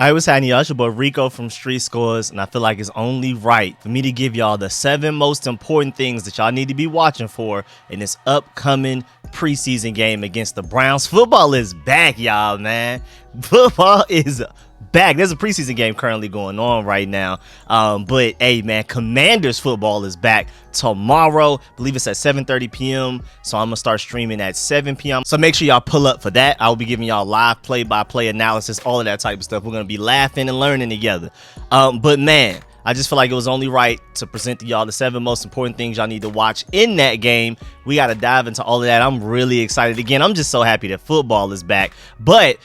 I was having y'all, it's your boy Rico from Street Scores, and I feel like it's only right for me to give y'all the 7 most important things that y'all need to be watching for in this upcoming preseason game against the Browns. Football is back, y'all, man. Football is back. There's a preseason game currently going on right now. But hey, man, Commanders football is back tomorrow. I believe it's at 7:30 p.m. So I'm gonna start streaming at 7 p.m. So make sure y'all pull up for that. I'll be giving y'all live play-by-play analysis, all of that type of stuff. We're gonna be laughing and learning together. But man, I just feel like it was only right to present to y'all the 7 most important things y'all need to watch in that game. We got to dive into all of that. I'm really excited. Again, I'm just so happy that football is back. But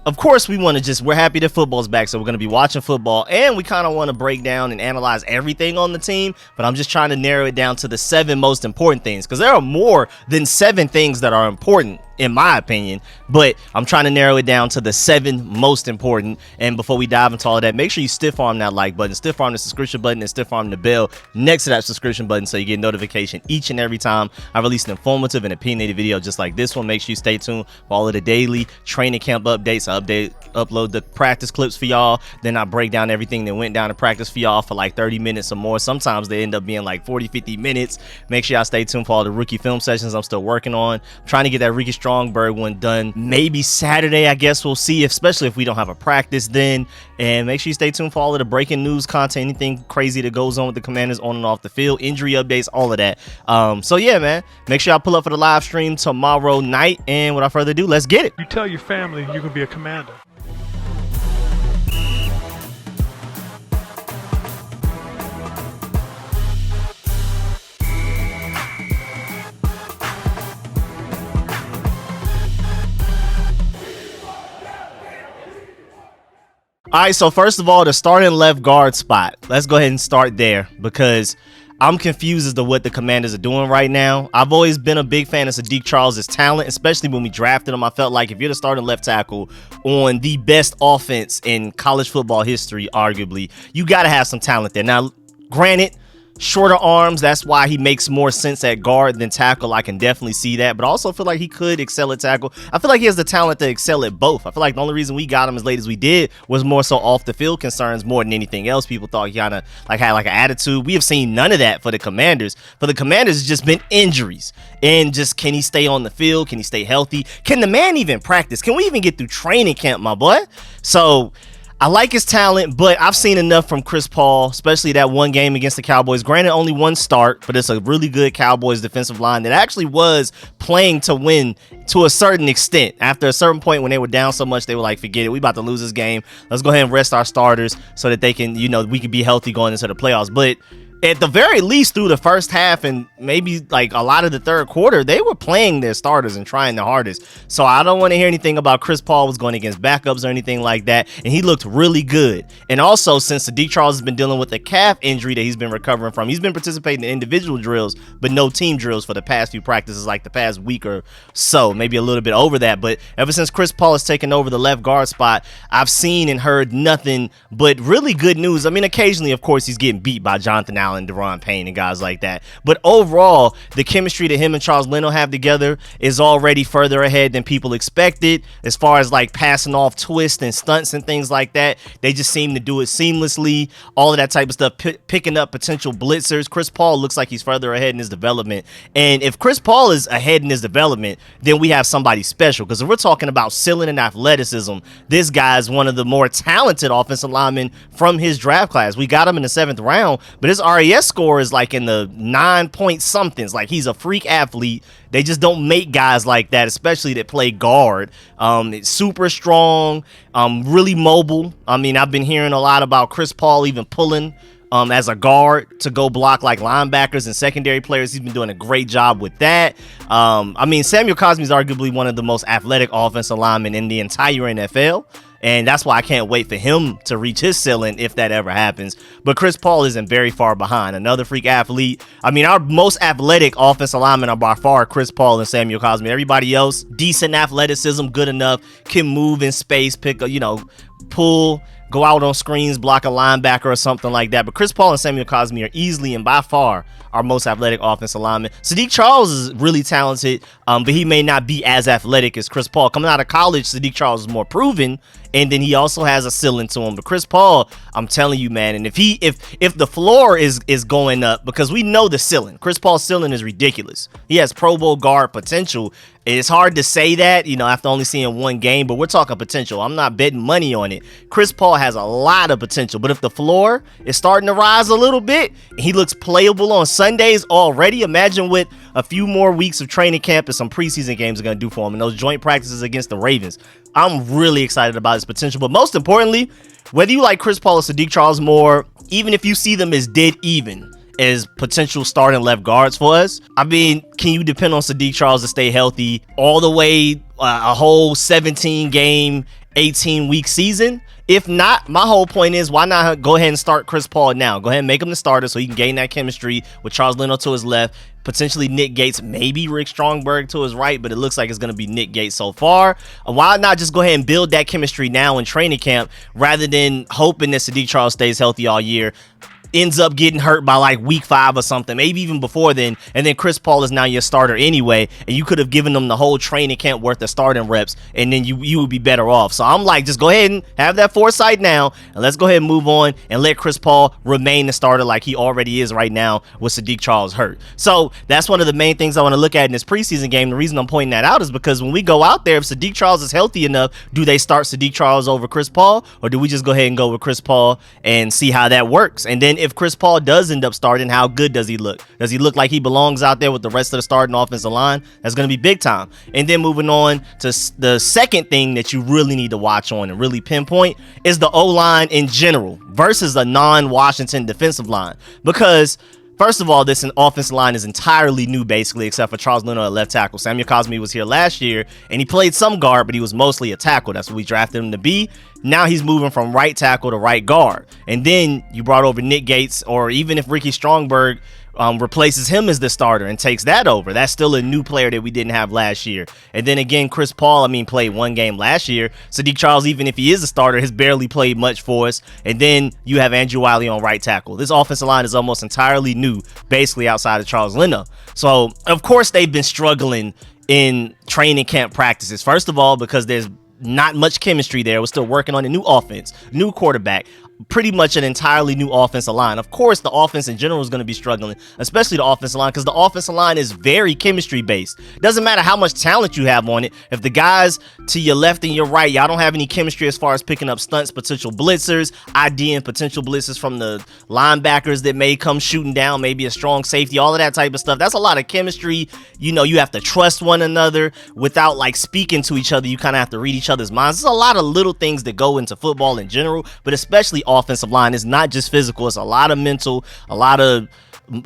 of course, we're happy that football's back, so we're going to be watching football, and we kind of want to break down and analyze everything on the team, but I'm just trying to narrow it down to the 7 most important things, because there are more than 7 things that are important, in my opinion, but I'm trying to narrow it down to the 7 most important. And before we dive into all of that, make sure you stiff arm that like button, stiff arm the subscription button, and stiff arm the bell next to that subscription button so you get notification each and every time I release an informative and opinionated video just like this one. Make sure you stay tuned for all of the daily training camp updates. I upload the practice clips for y'all, then I break down everything that went down to practice for y'all for like 30 minutes or more. Sometimes they end up being like 40-50 minutes. Make sure y'all stay tuned for all the rookie film sessions I'm still working on. I'm trying to get that Ricky Strongberg one done maybe Saturday. I guess we'll see, especially if we don't have a practice then. And make sure you stay tuned for all of the breaking news content, anything crazy that goes on with the Commanders on and off the field, injury updates, all of that. So yeah, man, make sure y'all pull up for the live stream tomorrow night, and without further ado, let's get it. You tell your family you can be a commander. All right, so first of all, the starting left guard spot. Let's go ahead and start there because I'm confused as to what the Commanders are doing right now. I've always been a big fan of Sadiq Charles' talent, especially when we drafted him. I felt like if you're the starting left tackle on the best offense in college football history, arguably, you got to have some talent there. Now, granted, shorter arms, that's why he makes more sense at guard than tackle. I can definitely see that, but I also feel like he could excel at tackle. I feel like he has the talent to excel at both. I feel like the only reason we got him as late as we did was more so off the field concerns more than anything else. People thought he kind of like had like an attitude. We have seen none of that for the Commanders. For the Commanders, it's just been injuries. And just, can he stay on the field? Can he stay healthy? Can the man even practice? Can we even get through training camp, my boy? So I like his talent, but I've seen enough from Chris Paul, especially that one game against the Cowboys. Granted, only one start, but it's a really good Cowboys defensive line that actually was playing to win to a certain extent. After a certain point when they were down so much, they were like, forget it, we about to lose this game. Let's go ahead and rest our starters so that they can, we can be healthy going into the playoffs. But at the very least, through the first half and maybe like a lot of the third quarter, they were playing their starters and trying their hardest. So I don't want to hear anything about Chris Paul was going against backups or anything like that. And he looked really good. And also, since Sadiq Charles has been dealing with a calf injury that he's been recovering from, he's been participating in individual drills, but no team drills for the past few practices, like the past week or so, maybe a little bit over that. But ever since Chris Paul has taken over the left guard spot, I've seen and heard nothing but really good news. I mean, occasionally, of course, he's getting beat by Jonathan Allen, Deron Payne, and guys like that. But overall, the chemistry that him and Charles Leno have together is already further ahead than people expected. As far as like passing off twists and stunts and things like that, they just seem to do it seamlessly. All of that type of stuff, picking up potential blitzers. Chris Paul looks like he's further ahead in his development. And if Chris Paul is ahead in his development, then we have somebody special. Because if we're talking about ceiling and athleticism, this guy is one of the more talented offensive linemen from his draft class. We got him in the 7th round, but his RAS score is like in the 9 point somethings. Like, he's a freak athlete. They just don't make guys like that, especially that play guard. It's super strong, really mobile. I mean, I've been hearing a lot about Chris Paul even pulling as a guard to go block like linebackers and secondary players. He's been doing a great job with that. I mean, Samuel Cosmi is arguably one of the most athletic offensive linemen in the entire NFL. And that's why I can't wait for him to reach his ceiling if that ever happens. But Chris Paul isn't very far behind. Another freak athlete. I mean, our most athletic offensive linemen are by far Chris Paul and Samuel Cosmi. Everybody else, decent athleticism, good enough, can move in space, pick a, pull, go out on screens, block a linebacker or something like that. But Chris Paul and Samuel Cosmi are easily and by far our most athletic offensive lineman. Sadiq Charles is really talented, but he may not be as athletic as Chris Paul. Coming out of college, Sadiq Charles is more proven and then he also has a ceiling to him. But Chris Paul, I'm telling you, man, and if the floor is going up, because we know the ceiling, Chris Paul's ceiling is ridiculous. He has Pro Bowl guard potential. It's hard to say that, after only seeing one game, but we're talking potential. I'm not betting money on it. Chris Paul has a lot of potential, but if the floor is starting to rise a little bit, and he looks playable on Sundays already, imagine what a few more weeks of training camp and some preseason games are going to do for him, and those joint practices against the Ravens. I'm really excited about his potential, but most importantly, whether you like Chris Paul or Sadiq Charles more, even if you see them as dead even as potential starting left guards for us, I mean, can you depend on Sadiq Charles to stay healthy all the way a whole 17 game, 18-week season? If not, my whole point is, why not go ahead and start Chris Paul now? Go ahead and make him the starter so he can gain that chemistry with Charles Leno to his left, potentially Nick Gates, maybe Rick Strongberg to his right, but it looks like it's going to be Nick Gates so far. Why not just go ahead and build that chemistry now in training camp rather than hoping that Sadiq Charles stays healthy all year, ends up getting hurt by like week 5 or something, maybe even before then, and then Chris Paul is now your starter anyway, and you could have given them the whole training camp worth of starting reps, and then you would be better off. So I'm like, just go ahead and have that foresight now, and let's go ahead and move on and let Chris Paul remain the starter like he already is right now with Sadiq Charles hurt. So that's one of the main things I want to look at in this preseason game. The reason I'm pointing that out is because when we go out there, if Sadiq Charles is healthy enough, do they start Sadiq Charles over Chris Paul, or do we just go ahead and go with Chris Paul and see how that works? And then if Chris Paul does end up starting, how good does he look? Does he look like he belongs out there with the rest of the starting offensive line? That's going to be big time. And then moving on to the second thing that you really need to watch on and really pinpoint is the O-line in general versus a non-Washington defensive line. Because first of all, this offensive line is entirely new, basically, except for Charles Leno at left tackle. Samuel Cosme was here last year, and he played some guard, but he was mostly a tackle. That's what we drafted him to be. Now he's moving from right tackle to right guard. And then you brought over Nick Gates, or even if Ricky Strongberg replaces him as the starter and takes that over, that's still a new player that we didn't have last year. And then again, Chris Paul, played one game last year. Sadiq Charles, even if he is a starter, has barely played much for us. And then you have Andrew Wiley on right tackle. This offensive line is almost entirely new, basically outside of Charles Leno. So, of course, they've been struggling in training camp practices. First of all, because there's not much chemistry there. We're still working on a new offense, new quarterback, pretty much an entirely new offensive line. Of course, the offense in general is going to be struggling, especially the offensive line, because the offensive line is very chemistry based. Doesn't matter how much talent you have on it. If the guys to your left and your right, y'all don't have any chemistry as far as picking up stunts, potential blitzers, IDing potential blitzers from the linebackers that may come shooting down, maybe a strong safety, all of that type of stuff. That's a lot of chemistry. You have to trust one another without like speaking to each other. You kind of have to read each other's minds. There's a lot of little things that go into football in general, but especially offensive line. Is not just physical, it's a lot of mental, a lot of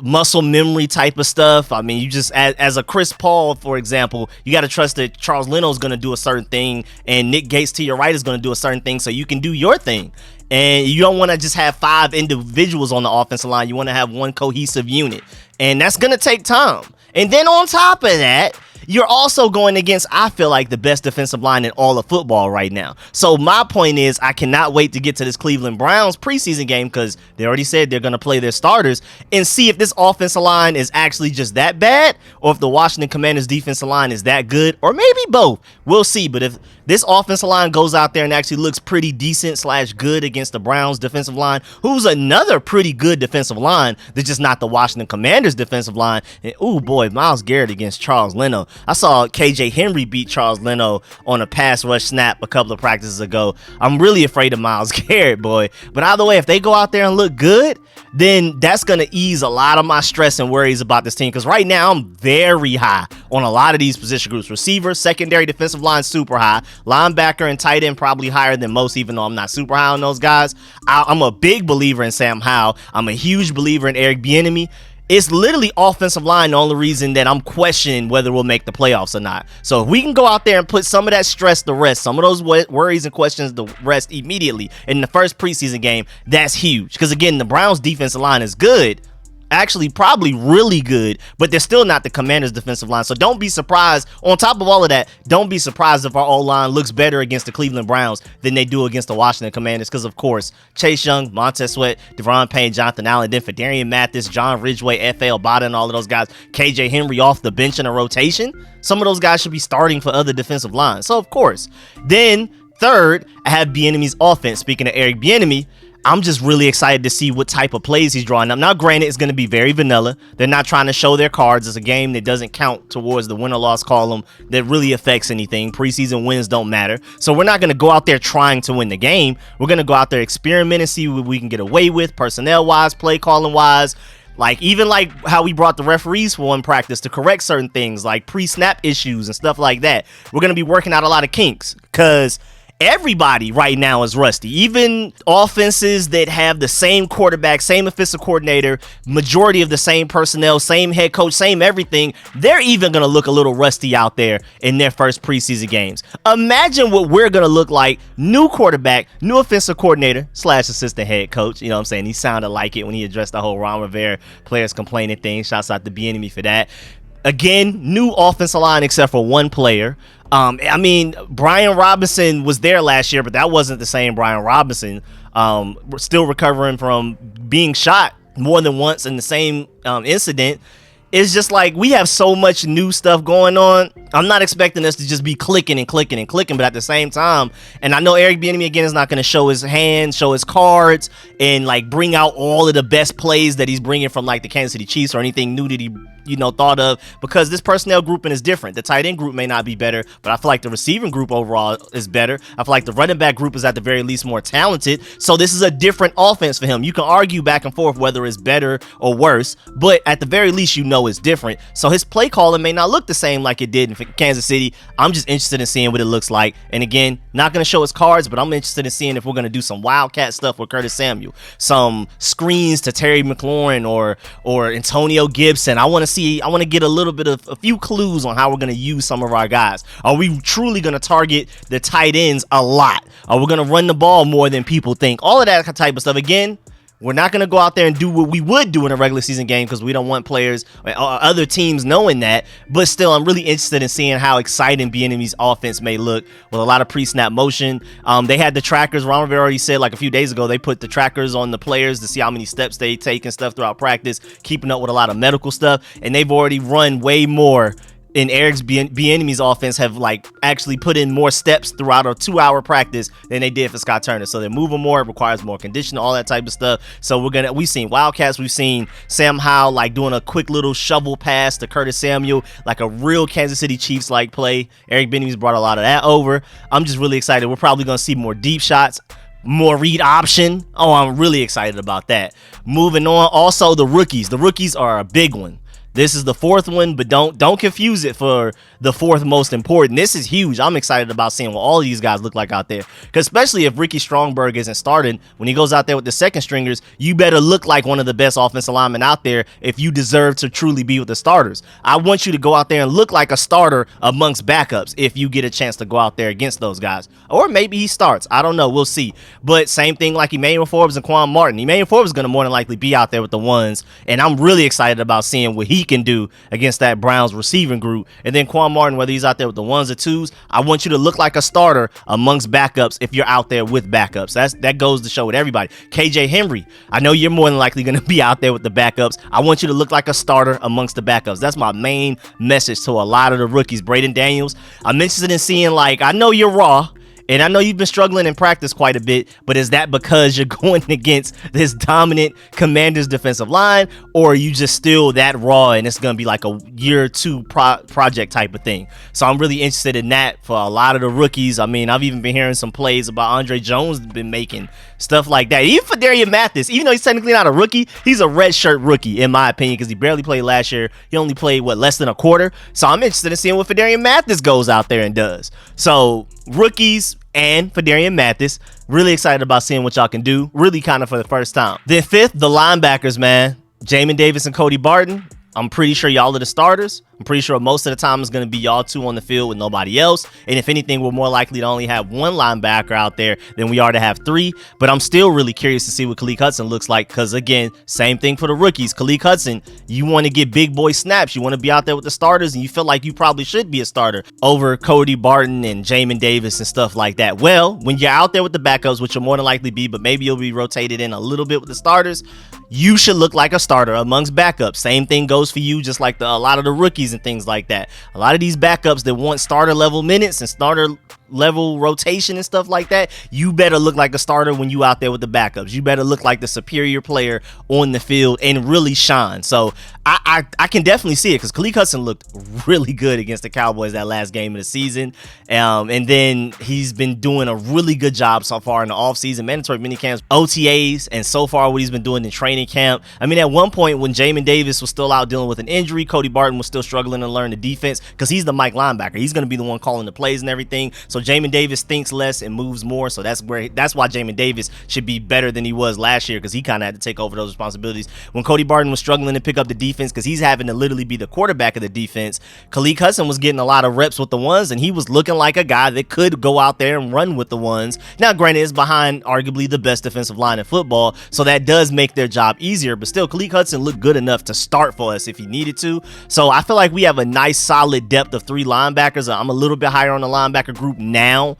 muscle memory type of stuff. You just, as a Chris Paul, for example, you got to trust that Charles Leno is going to do a certain thing and Nick Gates to your right is going to do a certain thing so you can do your thing. And you don't want to just have 5 individuals on the offensive line. You want to have one cohesive unit, and that's going to take time. And then on top of that, you're also going against, I feel like, the best defensive line in all of football right now. So my point is, I cannot wait to get to this Cleveland Browns preseason game, because they already said they're going to play their starters, and see if this offensive line is actually just that bad, or if the Washington Commanders defensive line is that good, or maybe both. We'll see. But if this offensive line goes out there and actually looks pretty decent / good against the Browns defensive line, who's another pretty good defensive line, that's just not the Washington Commanders defensive line. And oh boy, Myles Garrett against Charles Leno. I saw KJ Henry beat Charles Leno on a pass rush snap a couple of practices ago. I'm really afraid of Myles Garrett, boy. But either way, if they go out there and look good, then that's going to ease a lot of my stress and worries about this team. Because right now, I'm very high on a lot of these position groups. Receiver, secondary, defensive line, super high. Linebacker and tight end, probably higher than most, even though I'm not super high on those guys. I'm a big believer in Sam Howell. I'm a huge believer in Eric Bieniemy. It's literally offensive line the only reason that I'm questioning whether we'll make the playoffs or not. So if we can go out there and put some of that stress to rest, some of those worries and questions to rest immediately in the first preseason game, that's huge. Because again, the Browns defensive line is good. Actually, probably really good, but they're still not the Commanders defensive line. So don't be surprised. On top of all of that, don't be surprised if our O-line looks better against the Cleveland Browns than they do against the Washington Commanders. Because of course, Chase Young, Montez Sweat, Devon Payne, Jonathan Allen, then Fadarian Mathis, John Ridgeway, F.L. Bada, and all of those guys, KJ Henry off the bench in a rotation. Some of those guys should be starting for other defensive lines. So of course, then Third, I have Bieniemy's offense. Speaking of Eric Bieniemy, I'm just really excited to see what type of plays he's drawing up. Now, granted, it's going to be very vanilla. They're not trying to show their cards. It's a game that doesn't count towards the win or loss column that really affects anything. Preseason wins don't matter. So we're not going to go out there trying to win the game. We're going to go out there, experiment, and see what we can get away with, personnel-wise, play calling-wise. Like, even like how we brought the referees for in practice to correct certain things, like pre-snap issues and stuff like that. We're going to be working out a lot of kinks because everybody right now is rusty. Even offenses that have the same quarterback, same offensive coordinator, majority of the same personnel, same head coach, same everything, they're even going to look a little rusty out there in their first preseason games. Imagine what we're going to look like. New quarterback, new offensive coordinator / assistant head coach. You know what I'm saying? He sounded like it when he addressed the whole Ron Rivera players complaining thing. Shouts out to Bieniemy for that. Again, new offensive line except for one player. I mean, Brian Robinson was there last year, but that wasn't the same Brian Robinson. We're still recovering from being shot more than once in the same incident. It's just like we have so much new stuff going on. I'm not expecting us to just be clicking and clicking and clicking, but at the same time, and I know Eric Bieniemy again is not going to show his hand, show his cards, and like bring out all of the best plays that he's bringing from like the Kansas City Chiefs or anything new that he thought of, because this personnel grouping is different. The tight end group may not be better, but I feel like the receiving group overall is better. I feel like the running back group is at the very least more talented. So this is a different offense for him. You can argue back and forth whether it's better or worse, but at the very least, it's different. So his play calling may not look the same like it did in Kansas City. I'm just interested in seeing what it looks like. And again, not going to show his cards, but I'm interested in seeing if we're going to do some wildcat stuff with Curtis Samuel, some screens to Terry McLaurin or Antonio Gibson. I want to get a few clues on how we're going to use some of our guys. Are we truly going to target the tight ends a lot? Are we going to run the ball more than people think? All of that type of stuff. Again, we're not going to go out there and do what we would do in a regular season game because we don't want players or other teams knowing that. But still, I'm really interested in seeing how exciting Bieniemy's offense may look with a lot of pre-snap motion. They had the trackers. Ron Rivera already said like a few days ago they put the trackers on the players to see how many steps they take and stuff throughout practice, keeping up with a lot of medical stuff. And they've already run way more in Eric's Bieniemy's offense, have like actually put in more steps throughout a 2-hour practice than they did for Scott Turner. So they're moving more, it requires more conditioning, all that type of stuff. So we've seen Wildcats, we've seen Sam Howell like doing a quick little shovel pass to Curtis Samuel, like a real Kansas City Chiefs like play. Eric Bieniemy's brought a lot of that over. I'm just really excited. We're probably going to see more deep shots, more read option. Oh, I'm really excited about that. Moving on, also the rookies. The rookies are a big one. This is the fourth one, but don't confuse it for the fourth most important. This is huge. I'm excited about seeing what all of these guys look like out there. Because especially if Ricky Strongberg isn't starting, when he goes out there with the second stringers, you better look like one of the best offensive linemen out there if you deserve to truly be with the starters. I want you to go out there and look like a starter amongst backups if you get a chance to go out there against those guys. Or maybe he starts. I don't know. We'll see. But same thing like Emmanuel Forbes and Quan Martin. Emmanuel Forbes is going to more than likely be out there with the ones, and I'm really excited about seeing what he can do against that Browns receiving group. And then Quan Martin, whether he's out there with the ones or twos, I want you to look like a starter amongst backups if you're out there with backups. That goes to show with everybody. KJ Henry, I know you're more than likely going to be out there with the backups. I want you to look like a starter amongst the backups. That's my main message to a lot of the rookies. Braden Daniels, I'm interested in seeing, like, I know you're raw, and I know you've been struggling in practice quite a bit, but is that because you're going against this dominant Commanders defensive line, or are you just still that raw and it's going to be like a year or two project type of thing? So I'm really interested in that for a lot of the rookies. I mean, I've even been hearing some plays about Andre Jones been making stuff like that. Even for Darian Mathis, even though he's technically not a rookie, he's a redshirt rookie in my opinion because he barely played last year. He only played, less than a quarter? So I'm interested in seeing what Darian Mathis goes out there and does. So rookies and Darian Mathis, really excited about seeing what y'all can do, really kind of for the first time. Then fifth, the linebackers, man. Jamin Davis and Cody Barton. I'm pretty sure y'all are the starters. I'm pretty sure most of the time it's going to be y'all two on the field with nobody else. And if anything, we're more likely to only have one linebacker out there than we are to have three. But I'm still really curious to see what Khaleke Hudson looks like because, again, same thing for the rookies. Khaleke Hudson, you want to get big boy snaps. You want to be out there with the starters, and you feel like you probably should be a starter over Cody Barton and Jamin Davis and stuff like that. Well, when you're out there with the backups, which you'll more than likely be, but maybe you'll be rotated in a little bit with the starters, you should look like a starter amongst backups. Same thing goes for you, just like a lot of the rookies and things like that. A lot of these backups that want starter level minutes and starter level rotation and stuff like that, you better look like a starter when you out there with the backups. You better look like the superior player on the field and really shine. So I can definitely see it, because Khaleke Hudson looked really good against the Cowboys that last game of the season. And then he's been doing a really good job so far in the offseason, mandatory minicamps, OTAs, and so far what he's been doing in training camp. I mean, at one point when Jamin Davis was still out dealing with an injury, Cody Barton was still struggling to learn the defense, because he's the Mike linebacker. He's going to be the one calling the plays and everything. So Jamin Davis thinks less and moves more. So that's why Jamin Davis should be better than he was last year, because he kind of had to take over those responsibilities. When Cody Barton was struggling to pick up the defense, because he's having to literally be the quarterback of the defense, Khaleke Hudson was getting a lot of reps with the ones, and he was looking like a guy that could go out there and run with the ones. Now, granted, it's behind arguably the best defensive line in football, so that does make their job easier, but still, Khaleke Hudson looked good enough to start for us if he needed to. So I feel like we have a nice solid depth of 3 linebackers. I'm a little bit higher on the linebacker group now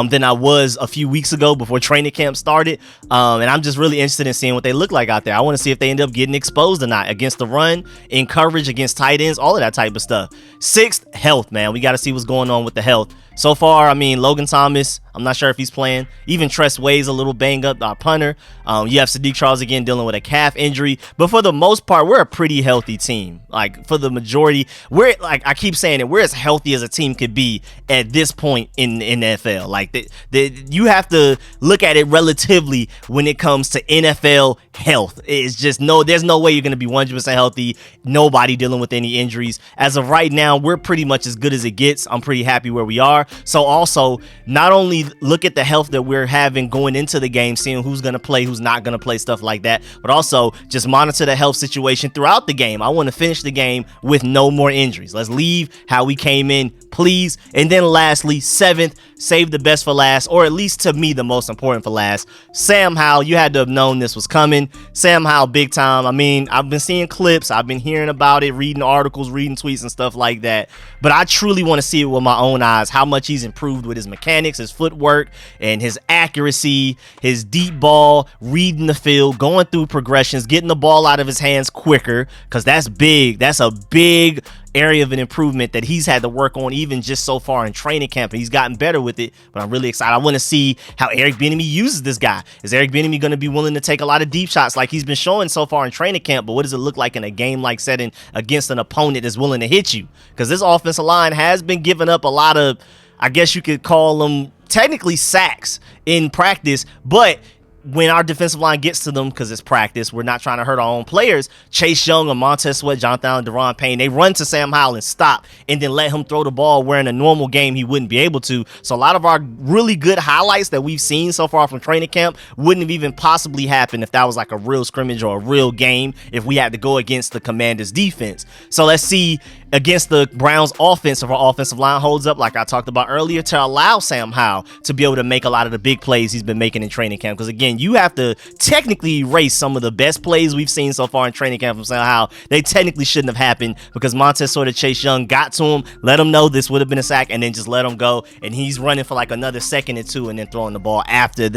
than I was a few weeks ago before training camp started, and I'm just really interested in seeing what they look like out there. I want to see if they end up getting exposed or not against the run, in coverage, against tight ends, all of that type of stuff. 6th, health, man. We got to see what's going on with the health. So far, I mean, Logan Thomas, I'm not sure if he's playing. Even Tress Way's a little banged up, our punter. You have Sadiq Charles again dealing with a calf injury. But for the most part, we're a pretty healthy team. Like, for the majority, we're, like I keep saying it, we're as healthy as a team could be at this point in the NFL. Like, you have to look at it relatively when it comes to NFL health. It's just there's no way you're going to be 100% healthy. Nobody dealing with any injuries. As of right now, we're pretty much as good as it gets. I'm pretty happy where we are. So also, not only look at the health that we're having going into the game, seeing who's going to play, who's not going to play, stuff like that, but also just monitor the health situation throughout the game. I want to finish the game with no more injuries. Let's leave how we came in, please. And then lastly, 7th, save the best for last, or at least to me, the most important for last. Sam Howell, you had to have known this was coming. Sam Howell, big time. I mean, I've been seeing clips, I've been hearing about it, reading articles, reading tweets and stuff like that, but I truly want to see it with my own eyes, how much he's improved with his mechanics, his footwork, and his accuracy, his deep ball, reading the field, going through progressions, getting the ball out of his hands quicker, because that's big. That's a big area of an improvement that he's had to work on even just so far in training camp, and he's gotten better with it. But I'm really excited. I want to see how Eric Bieniemy uses this guy. Is Eric Bieniemy going to be willing to take a lot of deep shots like he's been showing so far in training camp? But what does it look like in a game-like setting against an opponent that's willing to hit you? Because this offensive line has been giving up a lot of, I guess you could call them technically sacks in practice, but when our defensive line gets to them, because it's practice, we're not trying to hurt our own players. Chase Young or Montez Sweat, Jonathan Allen, Deron Payne, they run to Sam Howell and stop, and then let him throw the ball where in a normal game he wouldn't be able to. So a lot of our really good highlights that we've seen so far from training camp wouldn't have even possibly happened if that was like a real scrimmage or a real game, if we had to go against the Commanders defense. So let's see against the Browns offense, if our offensive line holds up like I talked about earlier, to allow Sam Howell to be able to make a lot of the big plays he's been making in training camp. Because again, you have to technically erase some of the best plays we've seen so far in training camp from Sam Howell. They technically shouldn't have happened, because Montez sort of Chase Young got to him, let him know this would have been a sack, and then just let him go, and he's running for like another second or two and then throwing the ball after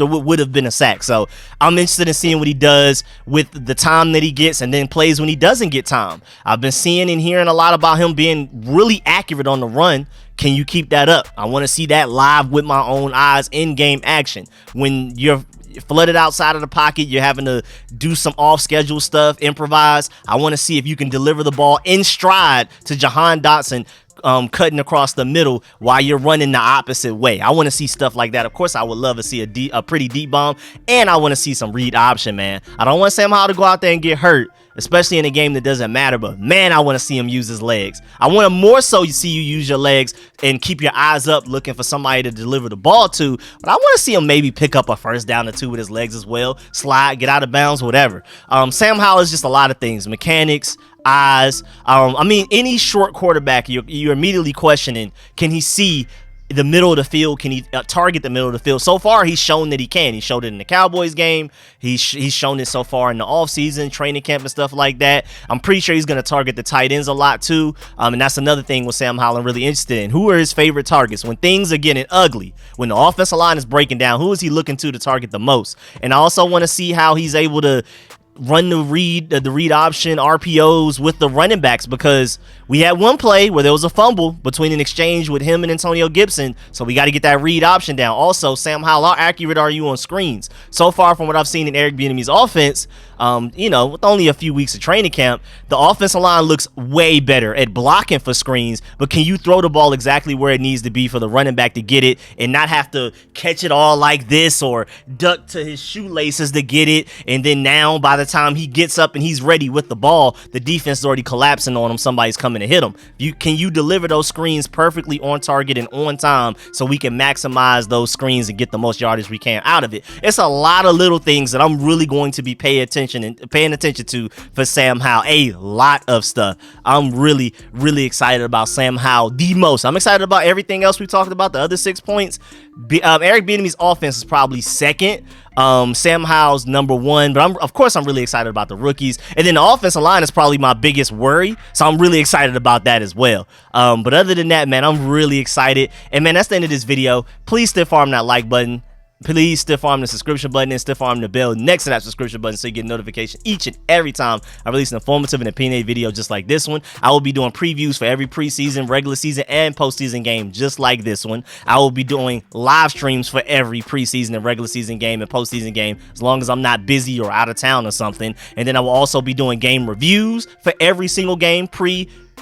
what would have been a sack. So I'm interested in seeing what he does with the time that he gets, and then plays when he doesn't get time. I've been seeing and hearing a lot about him being really accurate on the run. Can you keep that up? I want to see that live with my own eyes, in game action. When you're flooded outside of the pocket, you're having to do some off-schedule stuff, improvise. I want to see if you can deliver the ball in stride to Jahan Dotson, cutting across the middle while you're running the opposite way. I want to see stuff like that. Of course, I would love to see a pretty deep bomb, and I want to see some read option, man. I don't want Sam Howell to go out there and get hurt, especially in a game that doesn't matter, but man, I want to see him use his legs. I want to more so see you use your legs and keep your eyes up looking for somebody to deliver the ball to, but I want to see him maybe pick up a first down or two with his legs as well, slide, get out of bounds, whatever. Sam Howell is just a lot of things, mechanics, eyes. I mean, any short quarterback, you're immediately questioning, can he see the middle of the field? Can he target the middle of the field? So far, he's shown that he can. He showed it in the Cowboys game. He's shown it so far in the offseason, training camp and stuff like that. I'm pretty sure he's going to target the tight ends a lot too. And that's another thing with Sam Howell I'm really interested in. Who are his favorite targets? When things are getting ugly, when the offensive line is breaking down, who is he looking to target the most? And I also want to see how he's able to run the read option RPOs with the running backs, because we had one play where there was a fumble between an exchange with him and Antonio Gibson, so we got to get that read option down. Also, Sam Howell, how accurate are you on screens? So far from what I've seen in Eric Bieniemy's offense, you know, with only a few weeks of training camp, the offensive line looks way better at blocking for screens, but can you throw the ball exactly where it needs to be for the running back to get it and not have to catch it all like this or duck to his shoelaces to get it, and then now by the time he gets up and he's ready with the ball, the defense is already collapsing on him, somebody's coming to hit him. Can you deliver those screens perfectly on target and on time so we can maximize those screens and get the most yardage we can out of it? It's a lot of little things that I'm really going to be paying attention to for Sam Howell. A lot of stuff. I'm really excited about Sam Howell the most. I'm excited about everything else we talked about, the other 6 points. Eric Bieniemy's offense is probably second. Sam Howell's number one, but of course I'm really excited about the rookies, and then the offensive line is probably my biggest worry, so I'm really excited about that as well. But other than that, man, I'm really excited. And man, that's the end of this video. Please stiff arm that like button. Please stiff arm the subscription button and stiff arm the bell next to that subscription button so you get notification each and every time I release an informative and opinionated video just like this one. I will be doing previews for every preseason, regular season, and postseason game just like this one. I will be doing live streams for every preseason and regular season game and postseason game as long as I'm not busy or out of town or something. And then I will also be doing game reviews for every single game,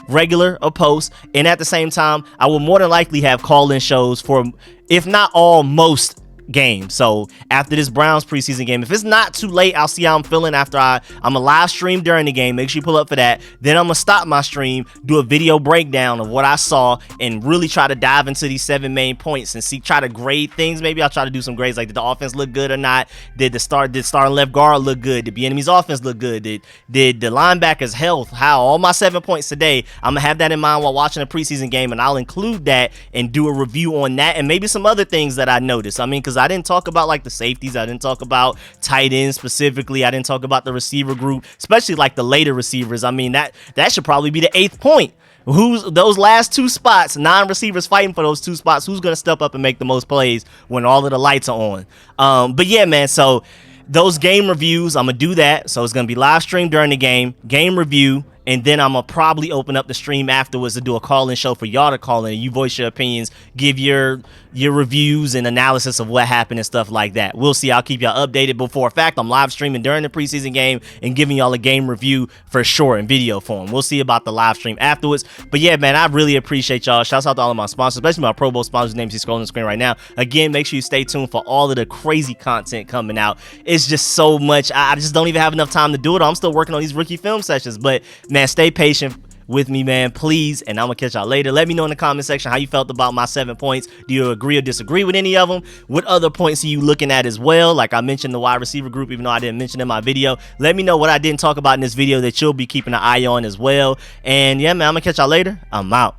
regular or post, and at the same time I will more than likely have call-in shows for, if not all, most game. So after this Browns preseason game, if it's not too late, I'll see how I'm feeling after I'm a live stream during the game. Make sure you pull up for that. Then I'm gonna stop my stream, do a video breakdown of what I saw, and really try to dive into these 7 main points and try to grade things. Maybe I'll try to do some grades, like did the offense look good or not? Did starting left guard look good? Did Bieniemy's offense look good? Did the linebackers' health? How? All my 7 points today, I'm gonna have that in mind while watching a preseason game, and I'll include that and do a review on that and maybe some other things that I noticed. I mean, because I didn't talk about like the safeties, I didn't talk about tight ends specifically, I didn't talk about the receiver group, especially like the later receivers. I mean, that should probably be the 8th point. Who's those last 2 spots, 9 receivers fighting for those 2 spots, who's gonna step up and make the most plays when all of the lights are on? But yeah, man, so those game reviews, I'm gonna do that. So it's gonna be live stream during the game review, and then I'm gonna probably open up the stream afterwards to do a call-in show for y'all to call in and you voice your opinions, give your reviews and analysis of what happened and stuff like that. We'll see. I'll keep y'all updated. But for a fact, I'm live streaming during the preseason game and giving y'all a game review for sure in video form. We'll see about the live stream afterwards. But yeah, man, I really appreciate y'all. Shouts out to all of my sponsors, especially my Pro Bowl sponsors' names you scrolling on the screen right now. Again, make sure you stay tuned for all of the crazy content coming out. It's just so much. I just don't even have enough time to do it. I'm still working on these rookie film sessions. But man, stay patient with me, man, please, and I'm gonna catch y'all later. Let me know in the comment section how you felt about my 7 points. Do you agree or disagree with any of them? What other points are you looking at as well? Like I mentioned the wide receiver group, even though I didn't mention it in my video. Let me know what I didn't talk about in this video that you'll be keeping an eye on as well. And yeah, man, I'm gonna catch y'all later. I'm out.